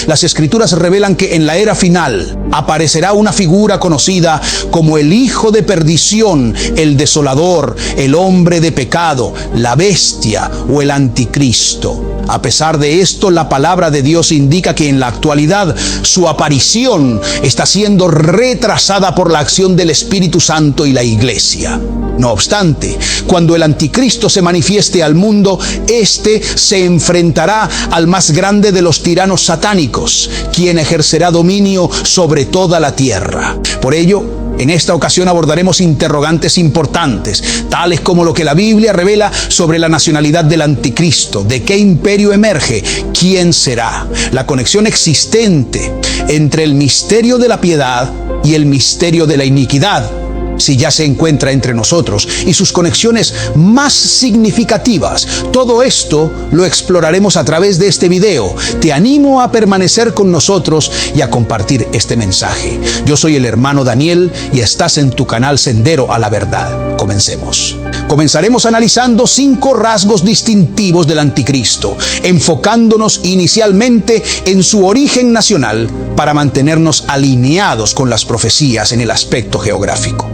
las Escrituras revelan que en la era final aparecerá una figura conocida como el Hijo de Perdición, el Desolador, el hombre de pecado, la bestia o el anticristo. A pesar de esto, la palabra de Dios indica que en la actualidad su aparición está siendo retrasada por la acción del Espíritu Santo y la Iglesia. No obstante, cuando el anticristo se manifieste al mundo, éste se enfrentará al más grande de los tiranos satánicos, quien ejercerá dominio sobre toda la tierra. Por ello, en esta ocasión abordaremos interrogantes importantes, tales como lo que la Biblia revela sobre la nacionalidad del anticristo, de qué imperio emerge, quién será, la conexión existente entre el misterio de la piedad y el misterio de la iniquidad, si ya se encuentra entre nosotros, y sus conexiones más significativas. Todo esto lo exploraremos a través de este video. Te animo a permanecer con nosotros y a compartir este mensaje. Yo soy el hermano Daniel y estás en tu canal Sendero a la Verdad. Comencemos. Comenzaremos analizando 5 rasgos distintivos del anticristo, enfocándonos inicialmente en su origen nacional para mantenernos alineados con las profecías en el aspecto geográfico.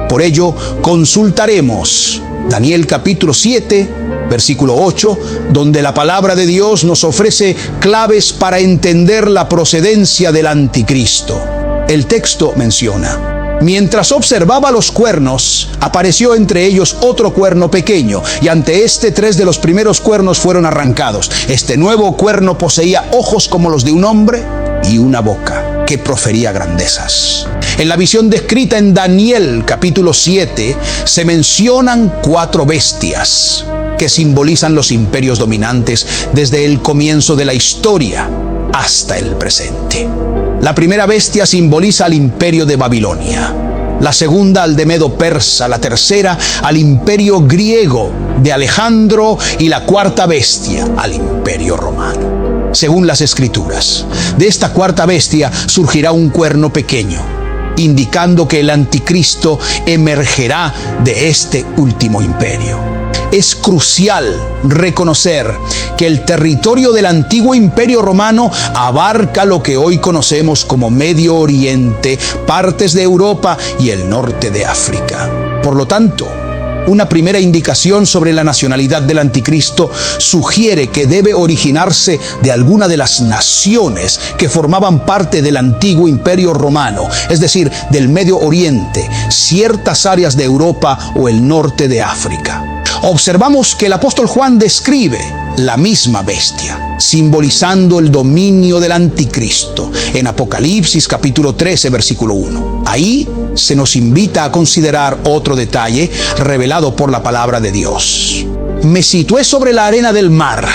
Por ello, consultaremos Daniel capítulo 7, versículo 8, donde la palabra de Dios nos ofrece claves para entender la procedencia del anticristo. El texto menciona: mientras observaba los cuernos, apareció entre ellos otro cuerno pequeño, y ante este 3 de los primeros cuernos fueron arrancados. Este nuevo cuerno poseía ojos como los de un hombre y una boca que profería grandezas. En la visión descrita en Daniel capítulo 7 se mencionan 4 bestias que simbolizan los imperios dominantes desde el comienzo de la historia hasta el presente. La primera bestia simboliza al imperio de Babilonia, la segunda al de Medo-Persa, la tercera al imperio griego de Alejandro y la cuarta bestia al imperio romano. Según las Escrituras, de esta cuarta bestia surgirá un cuerno pequeño, indicando que el anticristo emergerá de este último imperio. Es crucial reconocer que el territorio del antiguo imperio romano abarca lo que hoy conocemos como Medio Oriente, partes de Europa y el norte de África. Por lo tanto, una primera indicación sobre la nacionalidad del anticristo sugiere que debe originarse de alguna de las naciones que formaban parte del antiguo imperio romano, es decir, del Medio Oriente, ciertas áreas de Europa o el norte de África. Observamos que el apóstol Juan describe la misma bestia, simbolizando el dominio del anticristo, en Apocalipsis capítulo 13, versículo 1. Ahí se nos invita a considerar otro detalle revelado por la palabra de Dios. Me situé sobre la arena del mar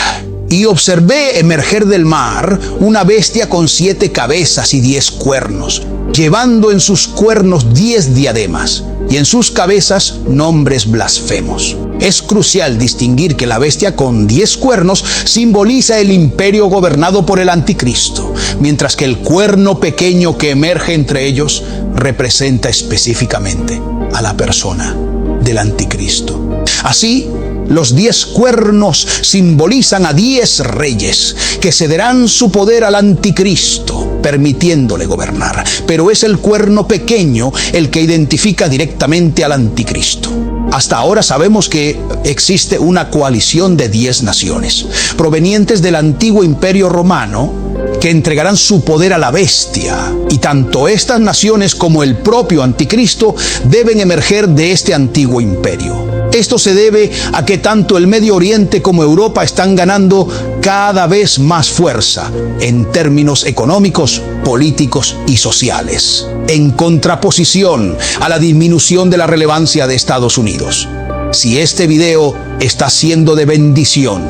y observé emerger del mar una bestia con 7 cabezas y 10 cuernos, llevando en sus cuernos 10 diademas y en sus cabezas nombres blasfemos. Es crucial distinguir que la bestia con 10 cuernos simboliza el imperio gobernado por el anticristo, mientras que el cuerno pequeño que emerge entre ellos representa específicamente a la persona del anticristo. Así, los 10 cuernos simbolizan a 10 reyes que cederán su poder al anticristo, permitiéndole gobernar. Pero es el cuerno pequeño el que identifica directamente al anticristo. Hasta ahora sabemos que existe una coalición de 10 naciones, provenientes del antiguo imperio romano, que entregarán su poder a la bestia. Y tanto estas naciones como el propio anticristo deben emerger de este antiguo imperio. Esto se debe a que tanto el Medio Oriente como Europa están ganando cada vez más fuerza en términos económicos, políticos y sociales, en contraposición a la disminución de la relevancia de Estados Unidos. Si este video está siendo de bendición,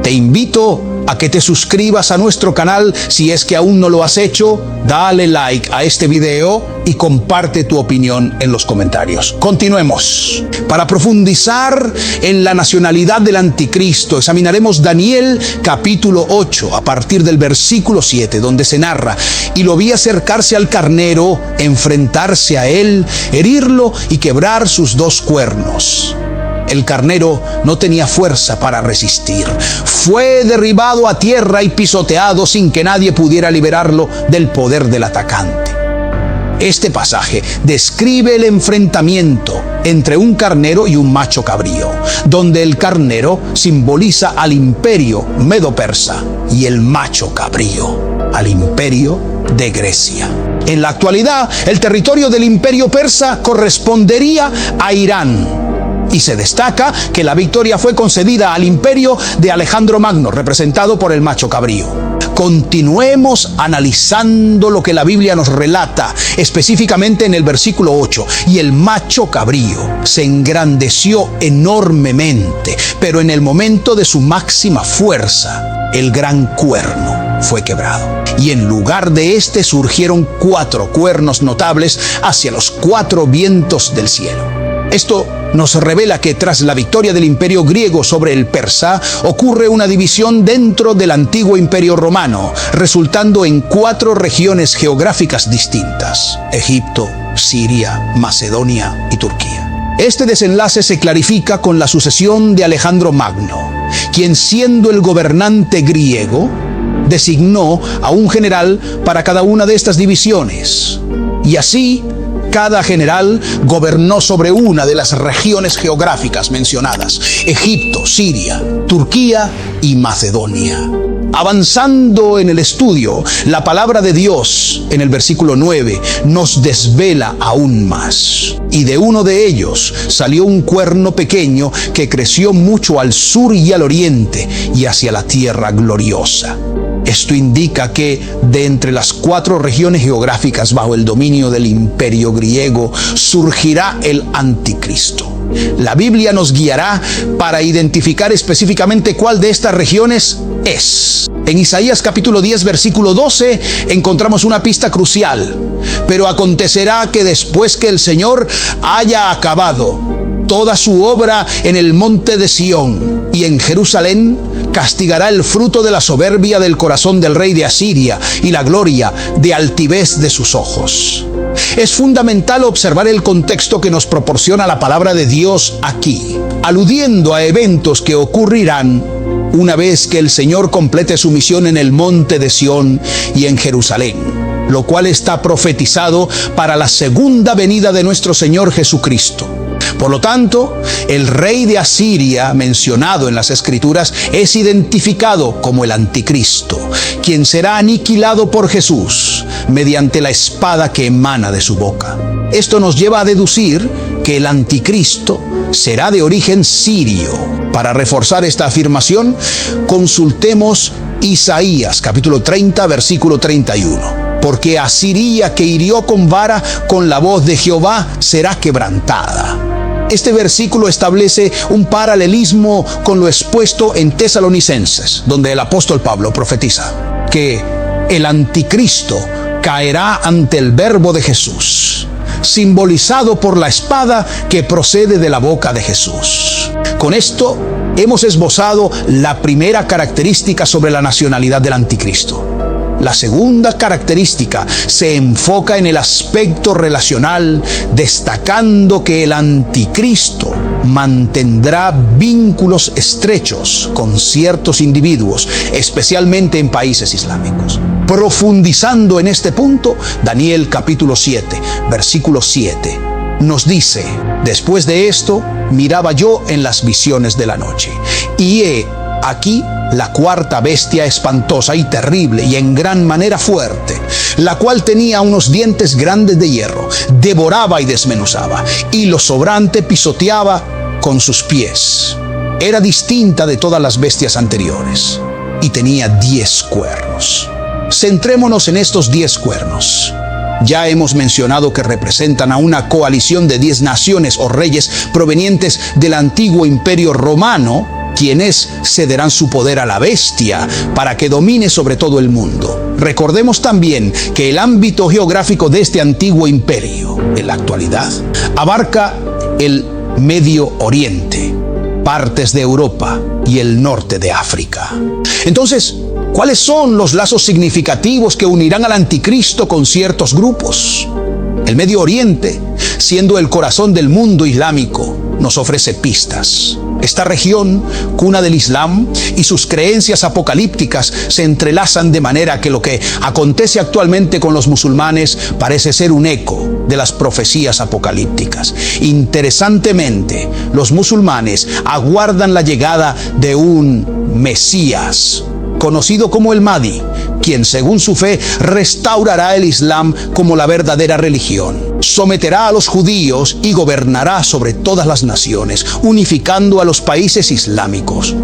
te invito a que te suscribas a nuestro canal si es que aún no lo has hecho. Dale like a este video y comparte tu opinión en los comentarios. Continuemos. Para profundizar en la nacionalidad del anticristo, examinaremos Daniel capítulo 8 a partir del versículo 7, donde se narra: y lo vi acercarse al carnero, enfrentarse a él, herirlo y quebrar sus 2 cuernos. El carnero no tenía fuerza para resistir. Fue derribado a tierra y pisoteado sin que nadie pudiera liberarlo del poder del atacante. Este pasaje describe el enfrentamiento entre un carnero y un macho cabrío, donde el carnero simboliza al imperio medo-persa y el macho cabrío al imperio de Grecia. En la actualidad, el territorio del imperio persa correspondería a Irán. Y se destaca que la victoria fue concedida al imperio de Alejandro Magno, representado por el macho cabrío. Continuemos analizando lo que la Biblia nos relata, específicamente en el versículo 8. Y el macho cabrío se engrandeció enormemente, pero en el momento de su máxima fuerza, el gran cuerno fue quebrado. Y en lugar de este surgieron 4 cuernos notables hacia los 4 vientos del cielo. Esto nos revela que tras la victoria del imperio griego sobre el persa, ocurre una división dentro del antiguo imperio romano, resultando en 4 regiones geográficas distintas: Egipto, Siria, Macedonia y Turquía. Este desenlace se clarifica con la sucesión de Alejandro Magno, quien, siendo el gobernante griego, designó a un general para cada una de estas divisiones. Y así, cada general gobernó sobre una de las regiones geográficas mencionadas: Egipto, Siria, Turquía y Macedonia. Avanzando en el estudio, la palabra de Dios en el versículo 9 nos desvela aún más. Y de uno de ellos salió un cuerno pequeño que creció mucho al sur y al oriente y hacia la tierra gloriosa. Esto indica que de entre las 4 regiones geográficas bajo el dominio del imperio griego surgirá el anticristo. La Biblia nos guiará para identificar específicamente cuál de estas regiones es. En Isaías capítulo 10, versículo 12, encontramos una pista crucial. Pero acontecerá que después que el Señor haya acabado toda su obra en el monte de Sión y en Jerusalén, castigará el fruto de la soberbia del corazón del rey de Asiria y la gloria de altivez de sus ojos. Es fundamental observar el contexto que nos proporciona la palabra de Dios aquí, aludiendo a eventos que ocurrirán una vez que el Señor complete su misión en el monte de Sión y en Jerusalén, lo cual está profetizado para la segunda venida de nuestro Señor Jesucristo. Por lo tanto, el rey de Asiria mencionado en las Escrituras es identificado como el anticristo, quien será aniquilado por Jesús mediante la espada que emana de su boca. Esto nos lleva a deducir que el anticristo será de origen sirio. Para reforzar esta afirmación, consultemos Isaías capítulo 30, versículo 31. Porque Asiria, que hirió con vara, con la voz de Jehová será quebrantada. Este versículo establece un paralelismo con lo expuesto en Tesalonicenses, donde el apóstol Pablo profetiza que el anticristo caerá ante el verbo de Jesús, simbolizado por la espada que procede de la boca de Jesús. Con esto hemos esbozado la primera característica sobre la nacionalidad del anticristo. La segunda característica se enfoca en el aspecto relacional, destacando que el anticristo mantendrá vínculos estrechos con ciertos individuos, especialmente en países islámicos. Profundizando en este punto, Daniel capítulo 7, versículo 7, nos dice: después de esto, miraba yo en las visiones de la noche, y he aquí la 4ª bestia espantosa y terrible y en gran manera fuerte, la cual tenía unos dientes grandes de hierro, devoraba y desmenuzaba, y lo sobrante pisoteaba con sus pies. Era distinta de todas las bestias anteriores y tenía 10 cuernos. Centrémonos en estos 10 cuernos. Ya hemos mencionado que representan a una coalición de 10 naciones o reyes provenientes del antiguo imperio romano, quienes cederán su poder a la bestia para que domine sobre todo el mundo. Recordemos también que el ámbito geográfico de este antiguo imperio, en la actualidad, abarca el Medio Oriente, partes de Europa y el norte de África. Entonces, ¿cuáles son los lazos significativos que unirán al anticristo con ciertos grupos? El Medio Oriente, siendo el corazón del mundo islámico, nos ofrece pistas. Esta región, cuna del Islam, y sus creencias apocalípticas se entrelazan de manera que lo que acontece actualmente con los musulmanes parece ser un eco de las profecías apocalípticas. Interesantemente, los musulmanes aguardan la llegada de un Mesías, conocido como el Mahdi, quien según su fe restaurará el Islam como la verdadera religión. Someterá a los judíos y gobernará sobre todas las naciones, unificando a los países islámicos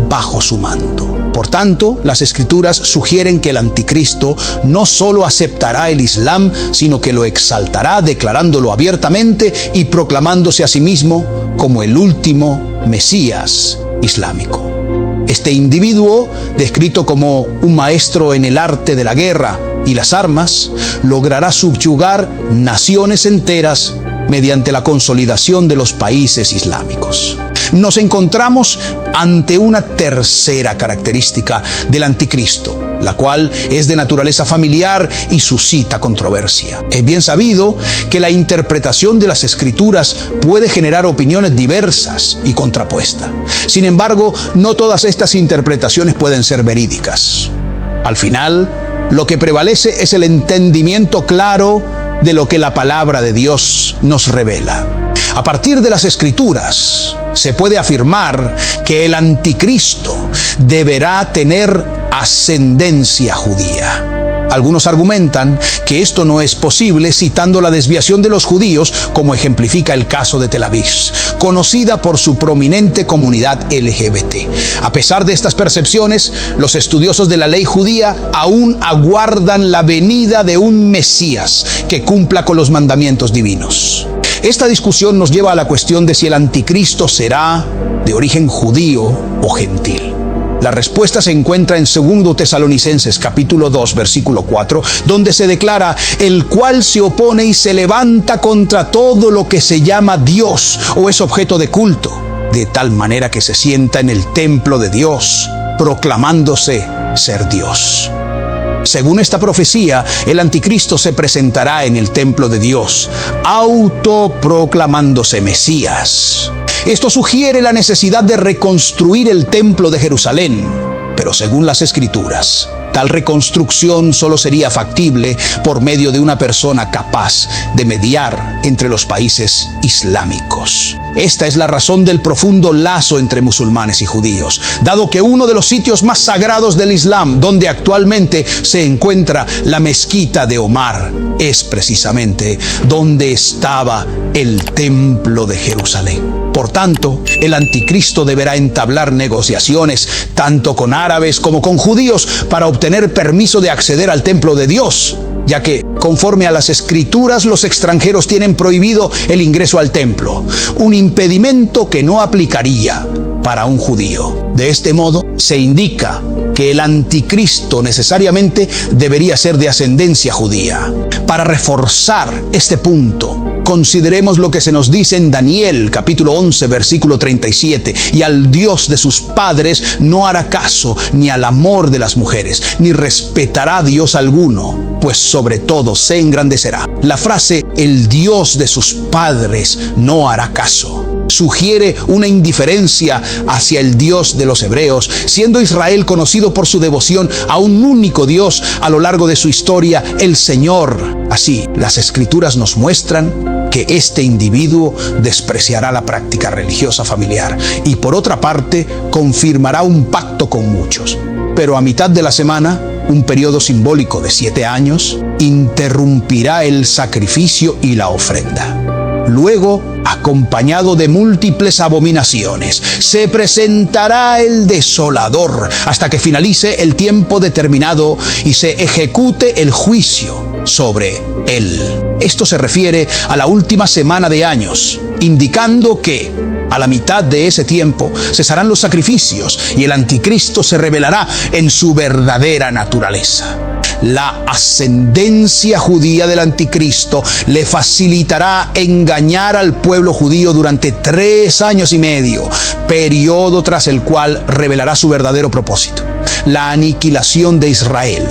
bajo su mando. Por tanto, las Escrituras sugieren que el anticristo no solo aceptará el Islam, sino que lo exaltará, declarándolo abiertamente y proclamándose a sí mismo como el último Mesías islámico. Este individuo, descrito como un maestro en el arte de la guerra y las armas, logrará subyugar naciones enteras mediante la consolidación de los países islámicos. Nos encontramos ante una tercera característica del anticristo, la cual es de naturaleza familiar y suscita controversia. Es bien sabido que la interpretación de las Escrituras puede generar opiniones diversas y contrapuestas. Sin embargo, no todas estas interpretaciones pueden ser verídicas. Al final, lo que prevalece es el entendimiento claro de lo que la palabra de Dios nos revela. A partir de las Escrituras, se puede afirmar que el anticristo deberá tener ascendencia judía. Algunos argumentan que esto no es posible citando la desviación de los judíos, como ejemplifica el caso de Tel Aviv, conocida por su prominente comunidad LGBT. A pesar de estas percepciones, los estudiosos de la ley judía aún aguardan la venida de un Mesías que cumpla con los mandamientos divinos. Esta discusión nos lleva a la cuestión de si el anticristo será de origen judío o gentil. La respuesta se encuentra en 2 Tesalonicenses capítulo 2 versículo 4, donde se declara: el cual se opone y se levanta contra todo lo que se llama Dios o es objeto de culto, de tal manera que se sienta en el templo de Dios, proclamándose ser Dios. Según esta profecía, el anticristo se presentará en el templo de Dios, autoproclamándose Mesías. Esto sugiere la necesidad de reconstruir el templo de Jerusalén, pero según las Escrituras, tal reconstrucción solo sería factible por medio de una persona capaz de mediar entre los países islámicos. Esta es la razón del profundo lazo entre musulmanes y judíos, dado que uno de los sitios más sagrados del Islam, donde actualmente se encuentra la mezquita de Omar, es precisamente donde estaba el templo de Jerusalén. Por tanto, el anticristo deberá entablar negociaciones tanto con árabes como con judíos para obtener permiso de acceder al templo de Dios, ya que, conforme a las Escrituras, los extranjeros tienen prohibido el ingreso al templo, un impedimento que no aplicaría para un judío. De este modo, se indica que el anticristo necesariamente debería ser de ascendencia judía. Para reforzar este punto, consideremos lo que se nos dice en Daniel capítulo 11 versículo 37: y al Dios de sus padres no hará caso ni al amor de las mujeres, ni respetará a Dios alguno, pues sobre todo se engrandecerá. La frase "el Dios de sus padres no hará caso" sugiere una indiferencia hacia el Dios de los hebreos, siendo Israel conocido por su devoción a un único Dios a lo largo de su historia, el Señor. Así, las Escrituras nos muestran que este individuo despreciará la práctica religiosa familiar y, por otra parte, confirmará un pacto con muchos. Pero a mitad de la semana, un periodo simbólico de 7 años, interrumpirá el sacrificio y la ofrenda. Luego, acompañado de múltiples abominaciones, se presentará el desolador hasta que finalice el tiempo determinado y se ejecute el juicio sobre él. Esto se refiere a la última semana de años, indicando que a la mitad de ese tiempo cesarán los sacrificios y el anticristo se revelará en su verdadera naturaleza. La ascendencia judía del anticristo le facilitará engañar al pueblo judío durante 3 años y medio, periodo tras el cual revelará su verdadero propósito: la aniquilación de Israel,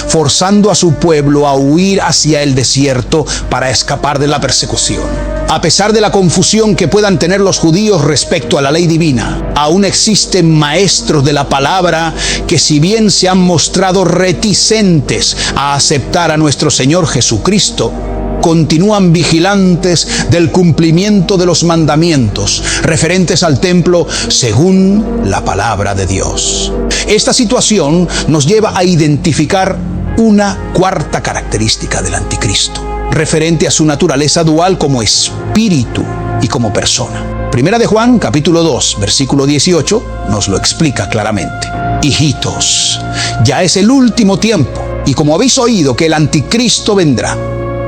forzando a su pueblo a huir hacia el desierto para escapar de la persecución. A pesar de la confusión que puedan tener los judíos respecto a la ley divina, aún existen maestros de la palabra que, si bien se han mostrado reticentes a aceptar a nuestro Señor Jesucristo, continúan vigilantes del cumplimiento de los mandamientos referentes al templo según la palabra de Dios. Esta situación nos lleva a identificar una cuarta característica del anticristo, referente a su naturaleza dual como espíritu y como persona. Primera de Juan, capítulo 2, versículo 18, nos lo explica claramente. Hijitos, ya es el último tiempo, y como habéis oído que el anticristo vendrá,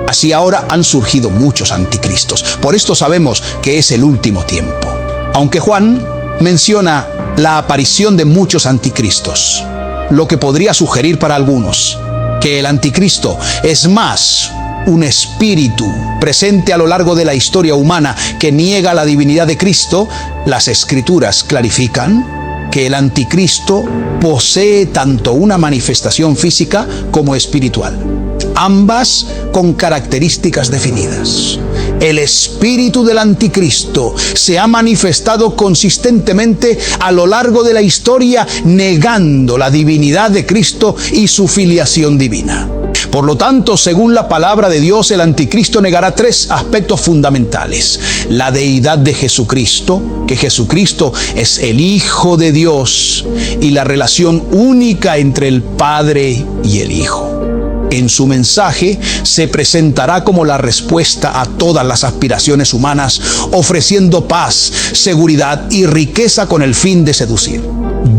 así ahora han surgido muchos anticristos. Por esto sabemos que es el último tiempo. Aunque Juan menciona la aparición de muchos anticristos, lo que podría sugerir para algunos que el anticristo es más un espíritu presente a lo largo de la historia humana que niega la divinidad de Cristo, las Escrituras clarifican que el anticristo posee tanto una manifestación física como espiritual, ambas con características definidas. El espíritu del anticristo se ha manifestado consistentemente a lo largo de la historia, negando la divinidad de Cristo y su filiación divina. Por lo tanto, según la palabra de Dios, el anticristo negará tres aspectos fundamentales: la deidad de Jesucristo, que Jesucristo es el Hijo de Dios, y la relación única entre el Padre y el Hijo. En su mensaje se presentará como la respuesta a todas las aspiraciones humanas, ofreciendo paz, seguridad y riqueza con el fin de seducir.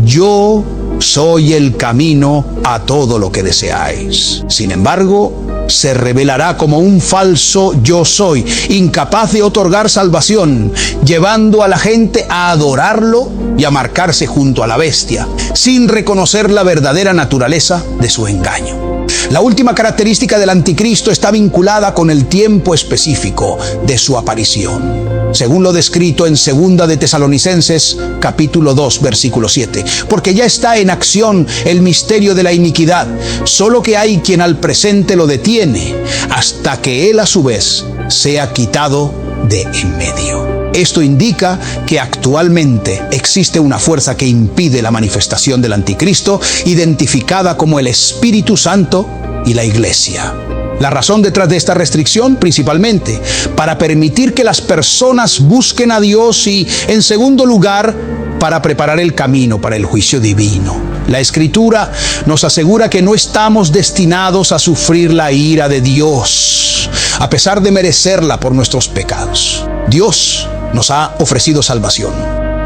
Yo soy el camino a todo lo que deseáis. Sin embargo, se revelará como un falso yo soy, incapaz de otorgar salvación, llevando a la gente a adorarlo y a marcarse junto a la bestia, sin reconocer la verdadera naturaleza de su engaño. La última característica del anticristo está vinculada con el tiempo específico de su aparición, según lo descrito en 2 de Tesalonicenses, capítulo 2, versículo 7. Porque ya está en acción el misterio de la iniquidad, solo que hay quien al presente lo detiene, hasta que él a su vez sea quitado de en medio. Esto indica que actualmente existe una fuerza que impide la manifestación del anticristo, identificada como el Espíritu Santo y la Iglesia. La razón detrás de esta restricción, principalmente, para permitir que las personas busquen a Dios y, en segundo lugar, para preparar el camino para el juicio divino. La Escritura nos asegura que no estamos destinados a sufrir la ira de Dios, a pesar de merecerla por nuestros pecados. Dios nos ha ofrecido salvación,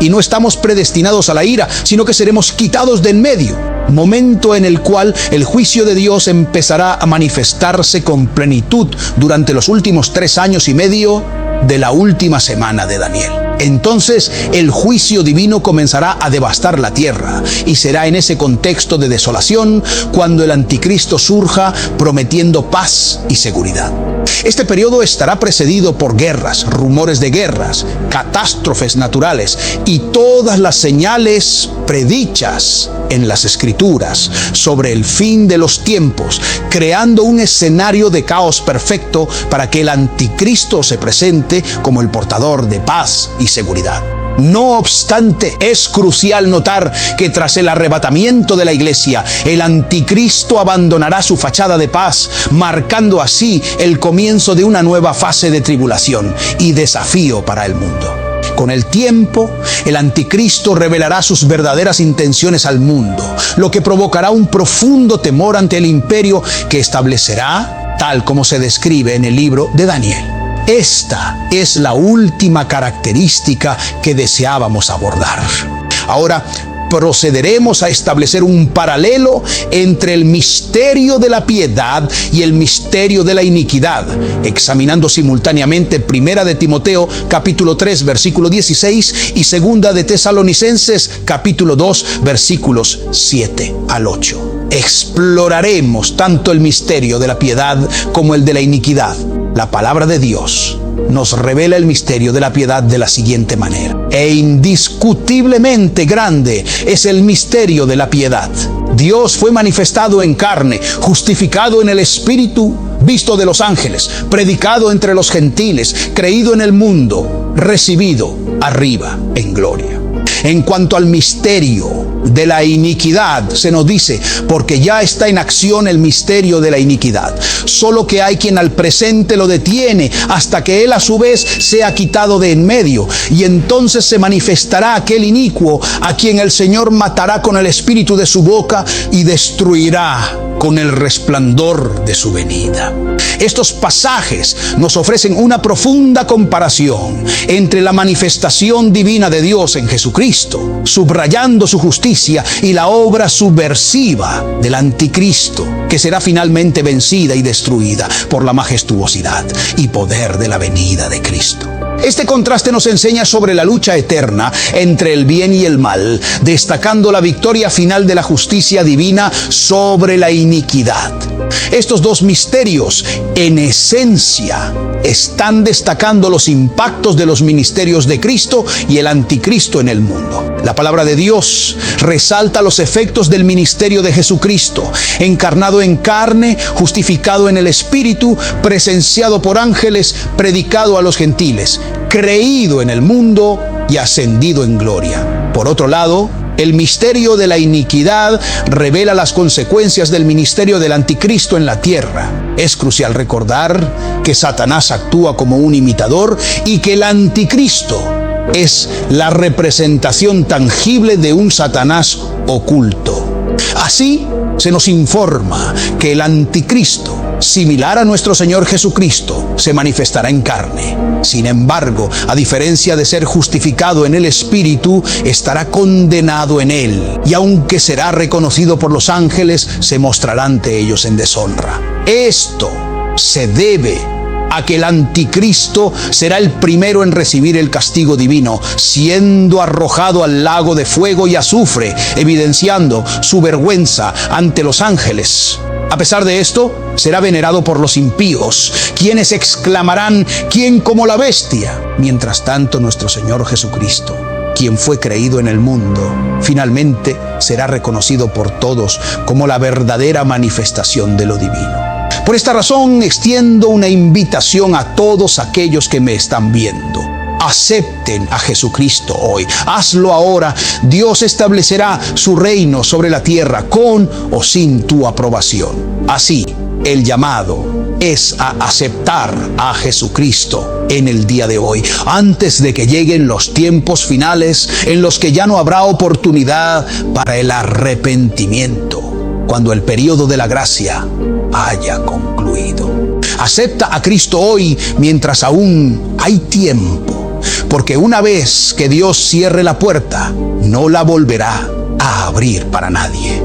y no estamos predestinados a la ira, sino que seremos quitados de en medio, momento en el cual el juicio de Dios empezará a manifestarse con plenitud durante los últimos 3 años y medio de la última semana de Daniel. Entonces el juicio divino comenzará a devastar la tierra, y será en ese contexto de desolación cuando el anticristo surja prometiendo paz y seguridad. Este periodo estará precedido por guerras, rumores de guerras, catástrofes naturales y todas las señales predichas en las Escrituras sobre el fin de los tiempos, creando un escenario de caos perfecto para que el anticristo se presente como el portador de paz y seguridad. No obstante, es crucial notar que tras el arrebatamiento de la iglesia, el anticristo abandonará su fachada de paz, marcando así el comienzo de una nueva fase de tribulación y desafío para el mundo. Con el tiempo, el anticristo revelará sus verdaderas intenciones al mundo, lo que provocará un profundo temor ante el imperio que establecerá, tal como se describe en el libro de Daniel. Esta es la última característica que deseábamos abordar. Ahora procederemos a establecer un paralelo entre el misterio de la piedad y el misterio de la iniquidad, examinando simultáneamente 1 de Timoteo capítulo 3 versículo 16 y 2 de Tesalonicenses capítulo 2 versículos 7 al 8. Exploraremos tanto el misterio de la piedad como el de la iniquidad. La palabra de Dios nos revela el misterio de la piedad de la siguiente manera: e indiscutiblemente grande es el misterio de la piedad. Dios fue manifestado en carne, justificado en el Espíritu, visto de los ángeles, predicado entre los gentiles, creído en el mundo, recibido arriba en gloria. En cuanto al misterio de la iniquidad, se nos dice, porque ya está en acción el misterio de la iniquidad, solo que hay quien al presente lo detiene hasta que él a su vez sea quitado de en medio, y entonces se manifestará aquel inicuo a quien el Señor matará con el espíritu de su boca y destruirá con el resplandor de su venida. Estos pasajes nos ofrecen una profunda comparación entre la manifestación divina de Dios en Jesucristo, subrayando su justicia, y la obra subversiva del anticristo, que será finalmente vencida y destruida por la majestuosidad y poder de la venida de Cristo. Este contraste nos enseña sobre la lucha eterna entre el bien y el mal, destacando la victoria final de la justicia divina sobre la iniquidad. Estos dos misterios, en esencia, están destacando los impactos de los ministerios de Cristo y el anticristo en el mundo. La palabra de Dios resalta los efectos del ministerio de Jesucristo, encarnado en carne, justificado en el Espíritu, presenciado por ángeles, predicado a los gentiles, creído en el mundo y ascendido en gloria. Por otro lado, el misterio de la iniquidad revela las consecuencias del ministerio del anticristo en la tierra. Es crucial recordar que Satanás actúa como un imitador y que el anticristo es la representación tangible de un Satanás oculto. Así, se nos informa que el anticristo, similar a nuestro Señor Jesucristo, se manifestará en carne. Sin embargo, a diferencia de ser justificado en el Espíritu, estará condenado en él, y aunque será reconocido por los ángeles, se mostrará ante ellos en deshonra. Esto se debe a que el anticristo será el primero en recibir el castigo divino, siendo arrojado al lago de fuego y azufre, evidenciando su vergüenza ante los ángeles. A pesar de esto, será venerado por los impíos, quienes exclamarán: ¿quién como la bestia? Mientras tanto, nuestro Señor Jesucristo, quien fue creído en el mundo, finalmente será reconocido por todos como la verdadera manifestación de lo divino. Por esta razón, extiendo una invitación a todos aquellos que me están viendo. Acepten a Jesucristo hoy. Hazlo ahora. Dios establecerá su reino sobre la tierra con o sin tu aprobación. Así, el llamado es a aceptar a Jesucristo en el día de hoy, antes de que lleguen los tiempos finales en los que ya no habrá oportunidad para el arrepentimiento, cuando el periodo de la gracia haya concluido. Acepta a Cristo hoy mientras aún hay tiempo, porque una vez que Dios cierre la puerta, no la volverá a abrir para nadie.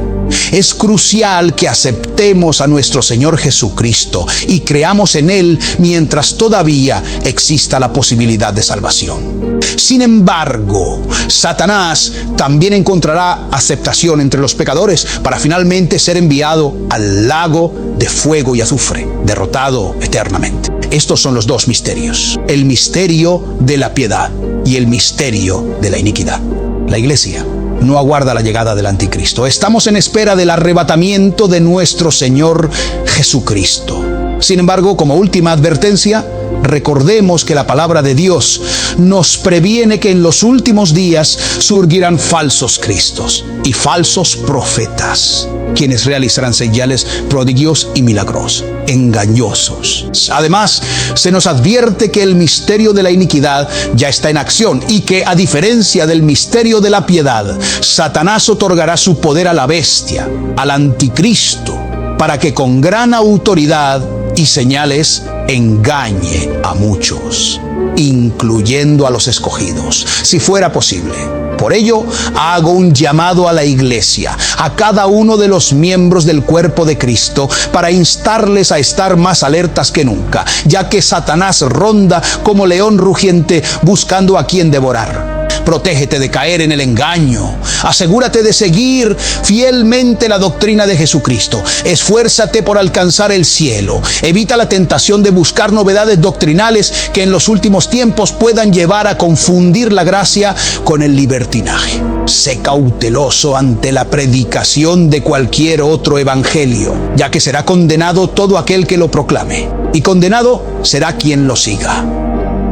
Es crucial que aceptemos a nuestro Señor Jesucristo y creamos en Él mientras todavía exista la posibilidad de salvación. Sin embargo, Satanás también encontrará aceptación entre los pecadores para finalmente ser enviado al lago de fuego y azufre, derrotado eternamente. Estos son los dos misterios: el misterio de la piedad y el misterio de la iniquidad. La Iglesia no aguarda la llegada del anticristo. Estamos en espera del arrebatamiento de nuestro Señor Jesucristo. Sin embargo, como última advertencia, recordemos que la palabra de Dios nos previene que en los últimos días surgirán falsos cristos y falsos profetas, quienes realizarán señales, prodigios y milagros engañosos. Además, se nos advierte que el misterio de la iniquidad ya está en acción y que, a diferencia del misterio de la piedad, Satanás otorgará su poder a la bestia, al anticristo, para que con gran autoridad y señales engañe a muchos, incluyendo a los escogidos, si fuera posible. Por ello, hago un llamado a la Iglesia, a cada uno de los miembros del cuerpo de Cristo, para instarles a estar más alertas que nunca, ya que Satanás ronda como león rugiente buscando a quien devorar. Protégete de caer en el engaño. Asegúrate de seguir fielmente la doctrina de Jesucristo. Esfuérzate por alcanzar el cielo. Evita la tentación de buscar novedades doctrinales que en los últimos tiempos puedan llevar a confundir la gracia con el libertinaje. Sé cauteloso ante la predicación de cualquier otro evangelio, ya que será condenado todo aquel que lo proclame, y condenado será quien lo siga.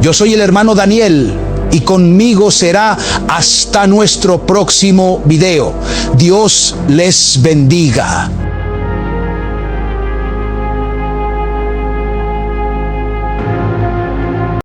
Yo soy el hermano Daniel, y conmigo será hasta nuestro próximo video. Dios les bendiga.